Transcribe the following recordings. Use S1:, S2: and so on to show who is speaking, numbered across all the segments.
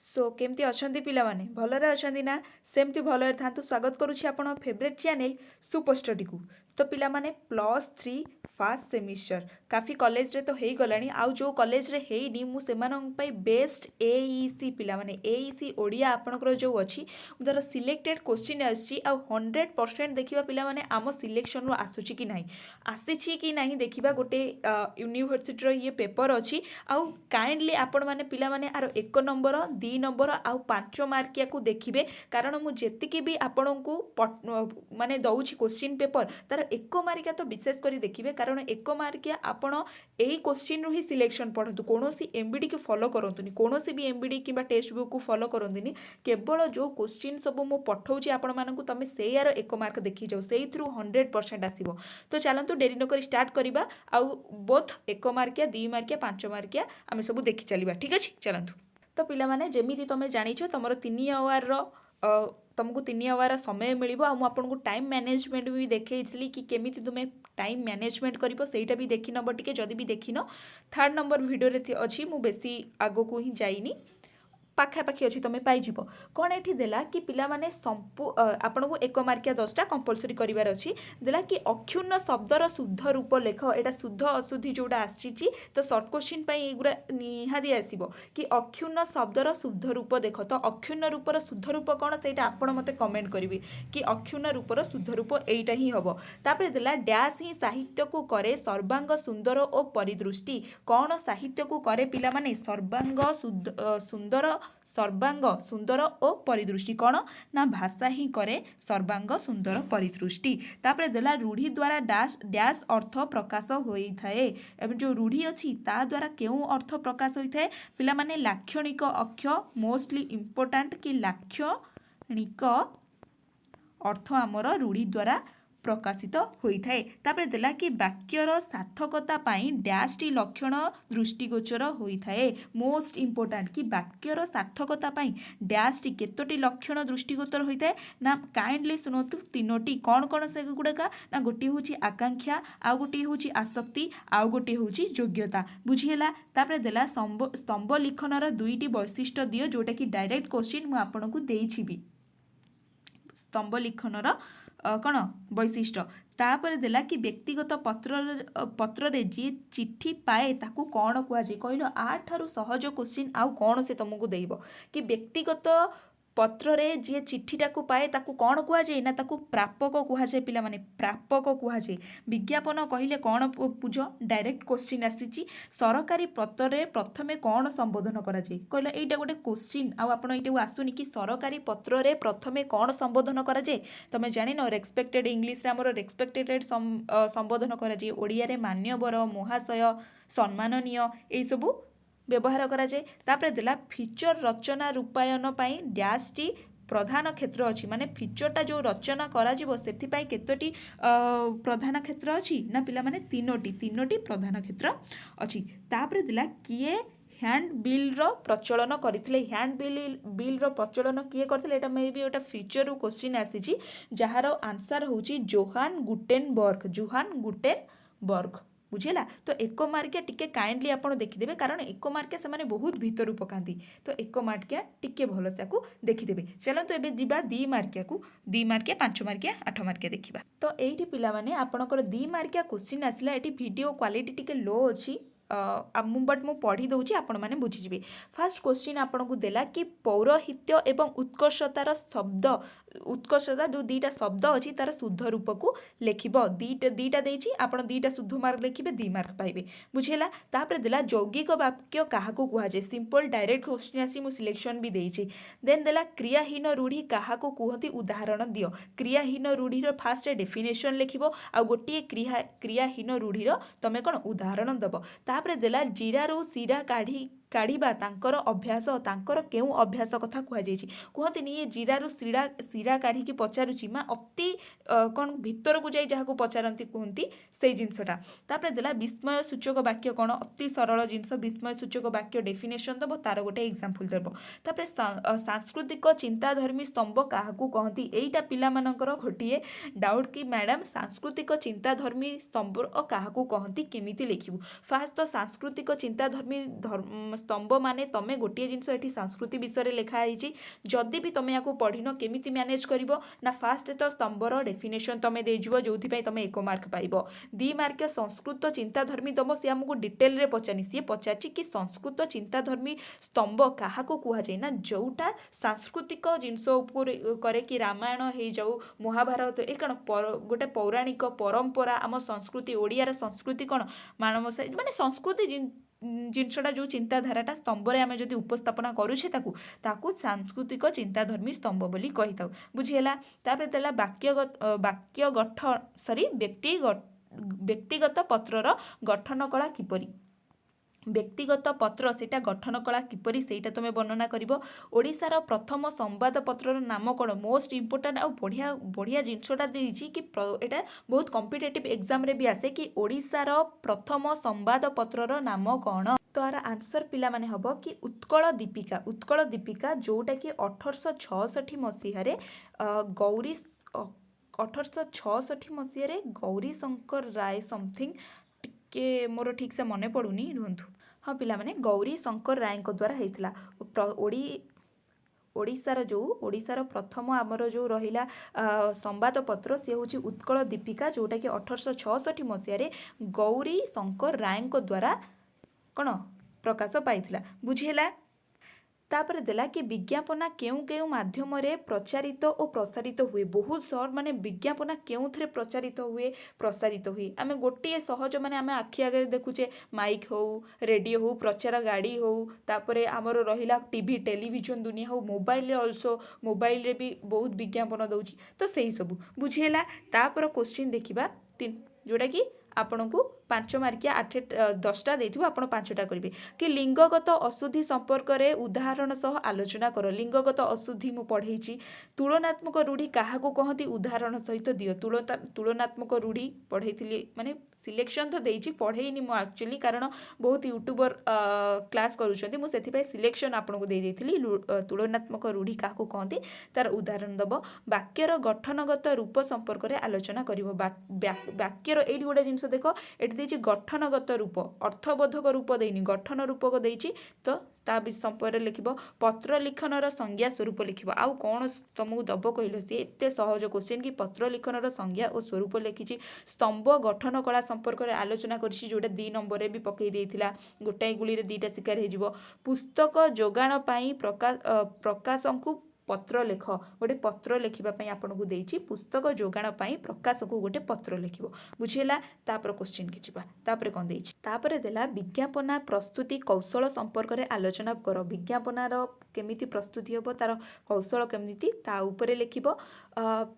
S1: सो केमती अछंती पिलामाने भलरे अछंती ना सेमती भलरे थांतु स्वागत करुछि आपण फेवरेट चैनल सुपर स्टडी को। तो पिलामाने +3 फास्ट सेमिस्टर काफी कॉलेज रे तो हेई गलानी आउ जो कॉलेज रे हेईनी मु सेमानन पई बेस्ट एईसी पिलामाने एईसी ओडिया आपनकर जो अछि उधर सिलेक्टेड क्वेश्चन आछि आ 100% देखिबा पिलामाने आम सिलेक्शन रो आसुछि कि नाही आसीछि कि नाही देखिबा गोटे यूनिवर्सिटी रो ये पेपर अछि आउ काइंडली आपण माने पिलामाने आरो 1 नंबर 2 नंबर आउ 5 मार्किया को देखिबे कारण मु जेतिकी भी आपनकु माने दउछि क्वेश्चन पेपर तार 1 मार्किया तो विशेष करी देखिबे कारण 1 मार्किया आपण एही क्वेश्चन रु ही सिलेक्शन पढंतु कोनोसी एमबीडी के फॉलो करंतुनी कोनोसी भी एमबीडी किबा टेक्स्ट बुक को फॉलो करंतुनी केवल जो क्वेश्चन सब मु पठौछि आपण मानकु तमे सेयार 1 मार्क देखि जाओ सेई थ्रू 100% आसीबो। तो चलंतु देरी न करी स्टार्ट करिबा आउ बोथ 1 मार्किया 2 मार्किया 5 मार्किया आमे सब देखि चलिबा ठीक अछि चलंतु। तो पिला माने जेमिति तमे जानिछो तमरो 3 आवर रो तुमको 3 आवर समय मिलिबो आ मु आपनको टाइम मैनेजमेंट भी देखैथली कि केमिति तुमे टाइम मैनेजमेंट करिवो सेटा भी देखि नबो टिके जदी भी देखिनो 3rd नंबर वीडियो रे अछि मु बेसी आगो को ही जाइनी पाखापाखि अच्छी तुम पाइज कौन ये देला कि पिला माने आपन को 1 मार्किया 10टा कंपलसरी करार अच्छी देला कि अक्षुण्ण शब्दर शुद्ध रूप लेख एटा शुद्ध अशुद्धि जोड़ा आसी तो सर्ट क्वेश्चन युवा निहादी आसो कि अक्षुण्ण शब्दर शुद्ध रूप देख तो अक्षुण्ण रूपर शुद्ध रूप कौन से आपड़ मत कमेंट करेंगे कि अक्षुण्ण रूपर शुद्ध रूप एटा ही हम तापर देला डैश ही साहित्य को करे सर्वांग सुंदर और परिदृष्टि कौन साहित्य को करे पिला माने सर्वांग सुंदर सर्वांग सुंदर और परिदृष्टि कौन ना भाषा ही करे सर्वांग सुंदर परिदृष्टि तापर देला रूढ़ी द्वारा डैश डैश अर्थ प्रकाश होता है एवं जो रूढ़ी अच्छी ता द्वारा क्यों अर्थ प्रकाश होता है पिला माने लाक्षणिक अक्ष मोस्टली इंपोर्टेंट कि लाक्षणिक अर्थ आमर रूढ़ी द्वारा प्रकाशित होता है तापर देला कि वाक्यर सार्थकता पाई डैश टी लक्षण दृष्टिगोचर होता है मोस्ट इंपोर्टेंट कि वाक्यर सार्थकता पाई डैश टी केतोटी लक्षण दृष्टिगोचर होता है ना काइंडली सुनतु 3टी कौन कौन से गुड़ाका ना गोटे हूँ आकांक्षा आउ गोटे हूँ आसक्ति आउ गोटे हूँ योग्यता बुझीला तापर देला स्तंभ लिखनर 2टी वैशिष्ट्य दियो जोटा कि डायरेक्ट क्वेश्चन मु आपनको देइछि भी स्तंभ लिखनर कौन वैशिष्ट्य तापर देला कि व्यक्तिगत पत्र रे जी चिट्ठी पाए ताकू कौन कहुए कहल आठारु सहज क्वेश्चन आउ कौन से तुमको देइबो कि व्यक्तिगत पत्र रे जी चिट्ठीटा को पाए ताकू कौन कहुए ना ताकू प्रापक कहुए पिला माने प्रापक कहुए विज्ञापन कहले कौन बुझ डायरेक्ट क्वेश्चन आसी सरकारी पत्र रे प्रथमे कौन संबोधन करा जाय कहले एटा गोटे क्वेश्चन आ आपण एटा आसुनी कि सरकारी पत्र रे प्रथमे कौन संबोधन करा जाय तमे जानि न रेस्पेक्टेड इंग्लिश रे हमर रेस्पेक्टेड संबोधन करा जाय ओडिया रे मान्यवर महाशय सम्माननीय ए सबु व्यवहार करा जाए तापर देला फीचर रचना रूपायन पाई डैश टी प्रधान क्षेत्र अच्छी माने फीचरटा जो रचना करा जीवो सेथि पाई केतोटी प्रधान क्षेत्र अच्छी ना पिला माने तीनोटी प्रधान क्षेत्र अच्छी तापर देला किए हैंड बिल रो प्रचलन करथिले हैंड बिल रो प्रचलन किए करथिले एटा मे भी एटा फीचर रो क्वेश्चन आसी जहार आंसर होची जोहान गुटेनबर्ग बुझेला तो 1 मार्किया टिके काइंडली आपण देखिदेबे कारण 1 मार्किया से माने बहुत भीतर पकांती तो 1 मार्किया टिके भलसे को देखिदेबे चलो तो एबे जिबा 2 मार्किया को 2 मार्किया 5 मार्किया 8 मार्किया देखिबा। तो एठी पिला माने आपनकर 2 मार्किया क्वेश्चन आसिला एठी वीडियो क्वालिटी टिके लो अछि बट मु पढ़ी दउची आपण माने बुझिजिबे। फर्स्ट क्वेश्चन आपण को देला कि पौरोहित्य एवं उत्कर्षतार शब्द उत्कर्षता जो 2टा शब्द अछि तार शुद्ध रूप को लेखिबो 2टा देछि आपण 2टा शुद्ध मार्क लेखिबे 2 मार्क पाइबे बुझेला। तापर देला यौगिक वाक्य काहाको कुहा जे सिंपल डायरेक्ट क्वेश्चन आसी मु सिलेक्शन भी देछि देन देला क्रियाहीन रूढ़ी काहाको कुहती उदाहरण दियो क्रियाहीन रूढ़ी रो फास्ट डेफिनेशन लेखिबो आ गोटे क्रियाहीन रूढ़ी रो तमे कोन उदाहरण दबो तापर देला जीरारू सीरा काढ़ीबा तांकर अभ्यास तांकर केउ अभ्यास कथा कुहा जाइछि कहतनी ये जीरारू सीरा काढ़ी की पचारुछि मा अति कौन भीतर को जाई जहाको पचारंती कहंती से जिनसटा तापर देला विस्मय सूचक वाक्य कौन अति सरल जिनस विस्मय सूचक वाक्य डेफिनेशन दबो तार गोटे एग्जांपल दबो तापर सांस्कृतिक चिंताधर्मी स्तंभ काहाकू कहंती एईटा पिला मानकर घटिए डाउट कि मैडम सांस्कृतिक चिंताधर्मी स्तंभ काहाकू कहंती केमिति लिखिबु फास्ट तो सांस्कृतिक चिंताधर्मी स्तंभ माने तमे गोटे जिनस एठी संस्कृति विषय लिखा है जदि भी तुम या पढ़िन केमिति मैनेज कर ना फास्ट तो स्तंभर डेफिनेशन तुम देजो जो तुम 1 मार्क पाइब 2 मार्क संस्कृत चिंताधर्मी दम सी आमको डिटेल रे पचारि सी पचार कि संस्कृत चिंताधर्मी स्तंभ क्या कहुए ना जोटा सांस्कृतिक जिनस करे कि रामायण हो जाऊ महाभारत ये कौन गोटे पौराणिक परंपरा आम संस्कृति ओडियार संस्कृति कौन मानव माने संस्कृति जिनसटा जो चिंताधाराटा स्तंभरे आम जब उपस्थापना करुचे ताकू सांस्कृतिक चिंताधर्मी स्तंभ बोली कही था बुझीगला तापर देला वाक्य गठन सॉरी व्यक्तिगत पत्रर गठन कला किपरि व्यक्तिगत पत्र सेटा गठन कला किपरि सेटा तुम वर्णना कर ओडिशार प्रथम संवाद पत्रर नाम कौन मोस्ट इंपोर्टाट आ बढ़िया बढ़िया जिनसटा देछि कि एटा बहुत कॉम्पिटिटिव एग्जाम रे भी आसे कि ओडिशार प्रथम संवाद पत्रर नाम कौन तो यार आंसर पिला माने हबो कि उत्कल दीपिका जोटा कि 1866 मसीह गौरी 1866 मसीह गौरी शंकर राय समथिंग टिके मोर ठीक से मने पड़ुनी रुहतु हाँ पिला माने गौरी शंकर राय द्वारा होता ओडिशार प्रथम आमर जो रहिला संवाद पत्र सी हूँ उत्कल दीपिका जोटा कि 1866 मसीह गौरी शंकर राय द्वारा कौन प्रकाश पाई बुझीला तापर देला कि विज्ञापना केउ केउ माध्यम रे प्रचारित और प्रसारित हुए बहुत सर माने विज्ञापना केउ थरे प्रचारित हुए प्रसारित हुए आम गोटे सहज माने आम आखि आगे देखुचे माइक हो रेडियो हो प्रचार गाड़ी हो तापर आमर रहिला टीवी टेलीविजन दुनिया हो मोबाइल रे अल्सो मोबाइल रे भी बहुत विज्ञापन दउची तो सही सब बुझीला तापर क्वेश्चन देखिबा जोटा कि आपण को 5 मार्किया 10टा देथिबो आपण 5टा करिवे कि लिंगगत अशुद्धि संपर्क रे उदाहरण सह आलोचना कर लिंगगत अशुद्धि मु पढ़ेछि तुलनात्मक रूढ़ी काहा को कहती उदाहरण सहित दियो तुलनात्मक रूढ़ी पढ़ेइथिली माने सिलेक्शन तो देछि पढ़ेइनी मु एक्चुअली कारण बहुत यूट्यूबर क्लास करूछंती मु सेथि सिलेक्शन आपण को दे देथिली तुलनात्मक रूढ़ी काहा को कहती तार उदाहरण दबो वाक्यर गठनगत रूप संपर्क रे आलोचना करिवो वाक्यर एडी गोटे जिंस देखो एटी देछि गठनगत रूप अर्थबोधक रूप देनी गठन रूपक देछि तो ता संपर्क लिखिबो पत्र लिखनर संज्ञा स्वरूप लिखिबो आउ कौन तुमको दब कहलो सी एते सहज क्वेश्चन कि पत्र लिखनर संज्ञा और स्वरूप लिखिछि स्तंभ गठन कला संपर्क रे आलोचना करिछि जोटा 2 नंबर रे भी पकई देथिला गोटाई गुली रे 2टा शिकार हे जिवो पुस्तक जोगाण पई प्रकाशंकु पत्र लेख गोटे पत्र लिखापी आपन को देछि पुस्तक जोगाण पई प्रकाश को गोटे पत्र लिखिबो बुझिला तापर क्वेश्चन की जिबा तापर कोन देछि तापर देला विज्ञापना प्रस्तुति कौशल संपर्क रे आलोचना कर विज्ञापनार केमिति प्रस्तुति होबो तार कौशल केमिति ता ऊपर लिखिबो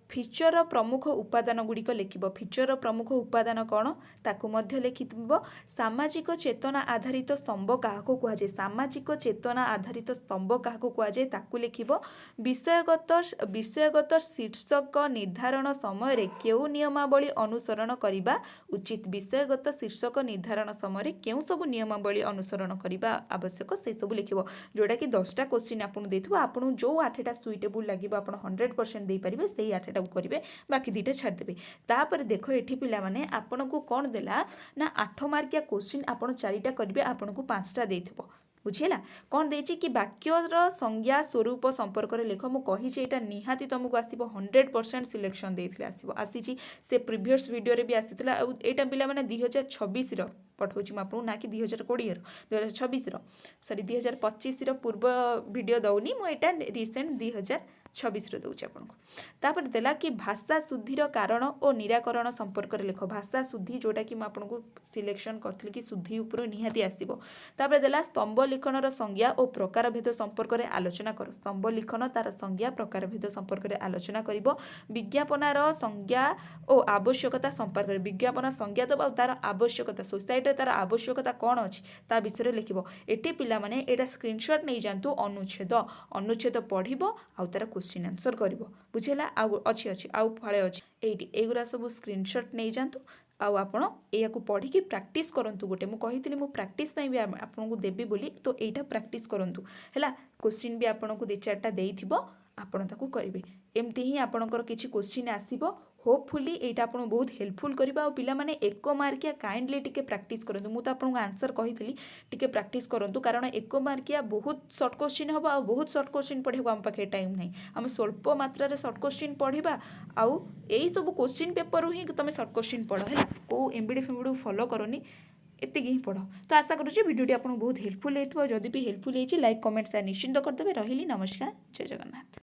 S1: फीचर प्रमुख उपादान गुड़िक लिखिबो फीचर प्रमुख उपादान कौन ताकू मध्य लिखिबो सामाजिक चेतना आधारित स्तंभ काहाको कुआ जाय सामाजिक चेतना आधारित स्तंभ काहाको कुआ जाय ताकू लिखिबो विषयगत शीर्षक निर्धारण समय रे केउ नियमावली अनुसरण करिबा उचित विषयगत शीर्षक निर्धारण समय रे केउ सब नियमावली अनुसरण करिबा आवश्यक से सब लिखिबो जोटा कि 10टा क्वेश्चन आपन देथिबो आपन जो 8टा सुइटेबल लागिबो आपन 100% देई परिबे सेही 8टा करिवे बाकी 2टा छाड़ देबे तापर देखो एठी पिला माने आपन को कोन देला ना 8 मार्किया क्वेश्चन आपन 4टा करिवे आपन को 5टा देथिबो बुझेला कौन देछि कि वाक्यर संज्ञा स्वरूप संपर्क रे लेख मु कहि जे एटा निहाती तुमको आसीबो 100% सिलेक्शन देथिले आसीबो आसीछि से प्रीवियस वीडियो रे भी आसीथिला एटा पिला माने 2026 रो पठाउछि म आपन ना कि 2020 रो 2026 रो सॉरी 2025 रो पूर्व वीडियो दउनी मु एटा रिसेंट 2026 रो दउछि आपन को तापर देला कि भाषा शुद्धिर कारण और निराकरण संपर्क रे लेख भाषा शुद्धि जोटा कि म आपन को सिलेक्शन करथिल कि शुद्धि ऊपर निहाती आसीबो तापर देला स्तंभ लिखनर संज्ञा और प्रकार भेद संपर्क रे आलोचना कर स्तंभ लिखन तार संज्ञा प्रकार भेद संपर्क रे आलोचना करिवो विज्ञापनार संज्ञा और आवश्यकता संपर्क रे विज्ञापन संज्ञा दबा तार आवश्यकता सोसाइटी तार आवश्यकता कौन अछि ता विषय लिखिबो एटी पिला माने एटा स्क्रीनशॉट नै जानतु अनुच्छेद पढिबो आ तार क्वेश्चन आंसर करिवो बुझिला आ अछि आ फळे अछि एटी एगुरा सब स्क्रीनशॉट नै जानतु आउ आपण एया को पढ़ी कि प्रैक्टिस करंतु गोटे मु कहितली मु प्रैक्टिस पई भी आपन को देबी बोली तो एटा प्रैक्टिस करंतु हैला क्वेश्चन भी आपन को 2-4टा देइथिबो आपण ताकू करिवे एमती ही आपनकर किछि क्वेश्चन आसीबो होपफुली एटा आपन बहुत हेल्पफुल करबा और पिला माने एक मार्किया काइंडली टिके प्रैक्टिस करंतु मु तो आपन आंसर कहितली टिके प्रैक्टिस करंतु कारण एक मार्किया बहुत शॉर्ट क्वेश्चन हबा और बहुत शॉर्ट क्वेश्चन पढ़ेबा हम पाखे टाइम नहीं आम स्वल्प मात्रा रे शॉर्ट क्वेश्चन पढ़िबा आउ एई सब क्वेश्चन पेपर ही तुम शॉर्ट क्वेश्चन पढ़ है को एमबीडी फेमबीडी फॉलो करनी एति ही पढ़ तो आशा करूँ वीडियो आपको बहुत हेल्पफुल होती जदि भी हेल्पफुल होती लाइक कमेंट शेयर निश्चिंत करदे रही नमस्कार जय जगन्नाथ।